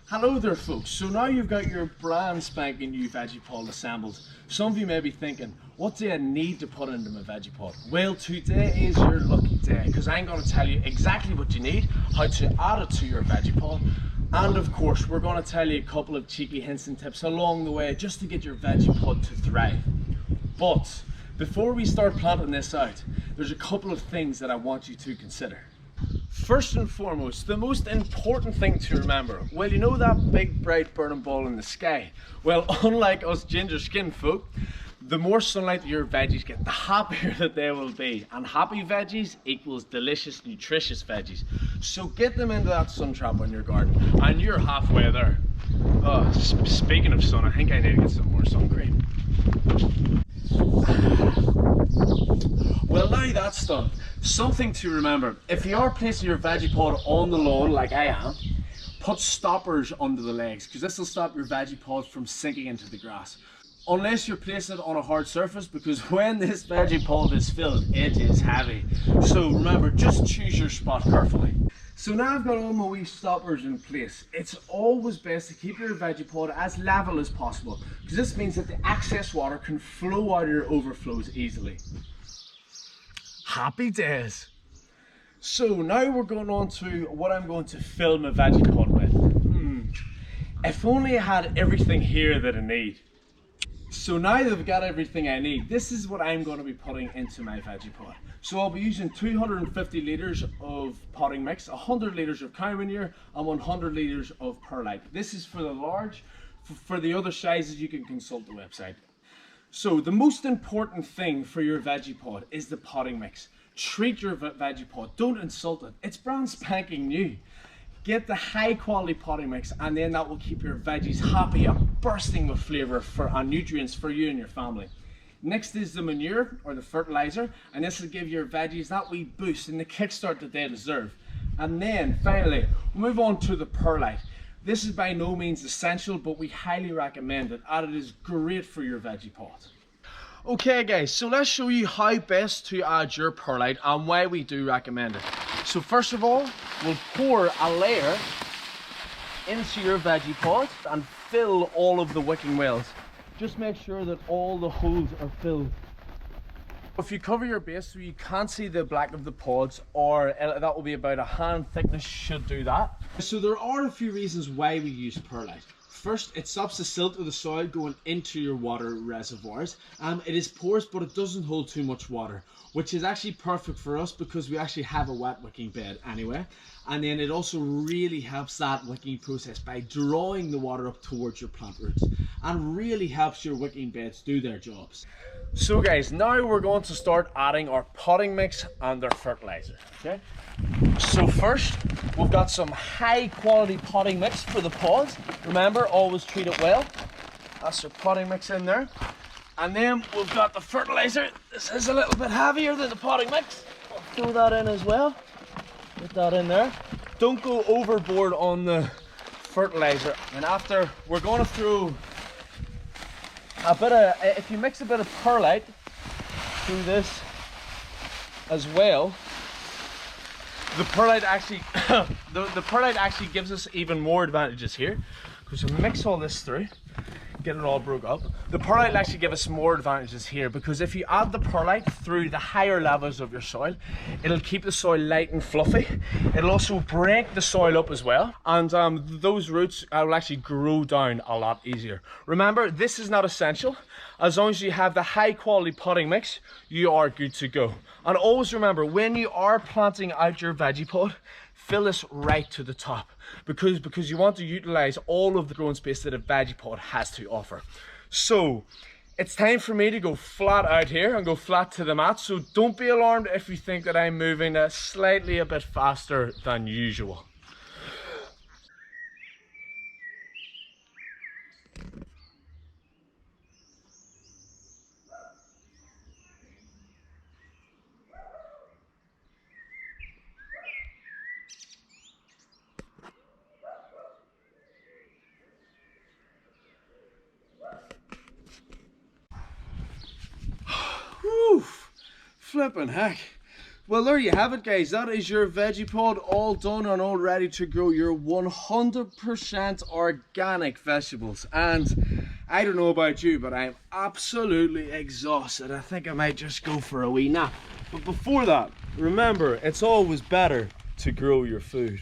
Hello there folks, so now you've got your brand spanking new Vegepod assembled. Some of you may be thinking, what do I need to put into my Vegepod? Well, today is your lucky day because I'm going to tell you exactly what you need, how to add it to your Vegepod, and of course we're going to tell you a couple of cheeky hints and tips along the way just to get your Vegepod to thrive. But before we start planting this out, there's a couple of things that I want you to consider. First and foremost, the most important thing to remember, well, you know that big bright burning ball in the sky? Well, unlike us ginger skinned folk, the more sunlight your veggies get, the happier that they will be. And happy veggies equals delicious, nutritious veggies. So get them into that sun trap on your garden and you're halfway there. Oh, speaking of sun, I think I need to get some more sun cream. Well, now that's done, something to remember. If you are placing your Vegepod on the lawn like I am, put stoppers under the legs because this will stop your Vegepod from sinking into the grass. Unless you're placing it on a hard surface, because when this Vegepod is filled, it is heavy. So remember, just choose your spot carefully. So now I've got all my wee stoppers in place. It's always best to keep your Vegepod as level as possible because this means that the excess water can flow out of your overflows easily. Happy days. So now we're going on to what I'm going to fill my Vegepod with. If only I had everything here that I need. So now that I've got everything I need, this is what I'm going to be putting into my Vegepod. So I'll be using 250 litres of potting mix, 100 litres of cow manure and 100 litres of perlite. This is for the large. For the other sizes you can consult the website. So the most important thing for your Vegepod is the potting mix. Treat your Vegepod, don't insult it. It's brand spanking new. Get the high quality potting mix and then that will keep your veggies happy and bursting with flavour and nutrients for you and your family. Next is the manure or the fertilizer, and this will give your veggies that wee boost and the kickstart that they deserve. And then finally, move on to the perlite. This is by no means essential, but we highly recommend it as it is great for your Vegepod. Okay guys, so let's show you how best to add your perlite and why we do recommend it. So first of all, we'll pour a layer into your Vegepod and fill all of the wicking wells. Just make sure that all the holes are filled. If you cover your base so you can't see the black of the pods, or that will be about a hand thickness, should do that. So there are a few reasons why we use perlite. First, it stops the silt of the soil going into your water reservoirs. It is porous, but it doesn't hold too much water, which is actually perfect for us because we actually have a wet wicking bed anyway. And then it also really helps that wicking process by drawing the water up towards your plant roots and really helps your wicking beds do their jobs. So guys, now we're going to start adding our potting mix and our fertilizer, okay? So first, we've got some high quality potting mix for the pods. Remember, always treat it well. That's our potting mix in there. And then we've got the fertilizer. This is a little bit heavier than the potting mix. I'll throw that in as well. Put that in there. Don't go overboard on the fertilizer. And after, we're going to throw a bit of, if you mix a bit of perlite through this as well, the perlite actually the perlite actually gives us even more advantages here because we mix all this through, get it all broke up. The perlite will actually give us more advantages here because if you add the perlite through the higher levels of your soil, it'll keep the soil light and fluffy. It'll also break the soil up as well, and those roots will actually grow down a lot easier. Remember, this is not essential. As long as you have the high quality potting mix, you are good to go. And always remember, when you are planting out your Vegepod, fill this right to the top because you want to utilize all of the growing space that a Vegepod has to offer. So it's time for me to go flat out here and go flat to the mat. So don't be alarmed if you think that I'm moving slightly a bit faster than usual. Whew, flippin' heck. Well, there you have it, guys. That is your Vegepod all done and all ready to grow your 100% organic vegetables. And I don't know about you, but I'm absolutely exhausted. I think I might just go for a wee nap. But before that, remember, it's always better to grow your food.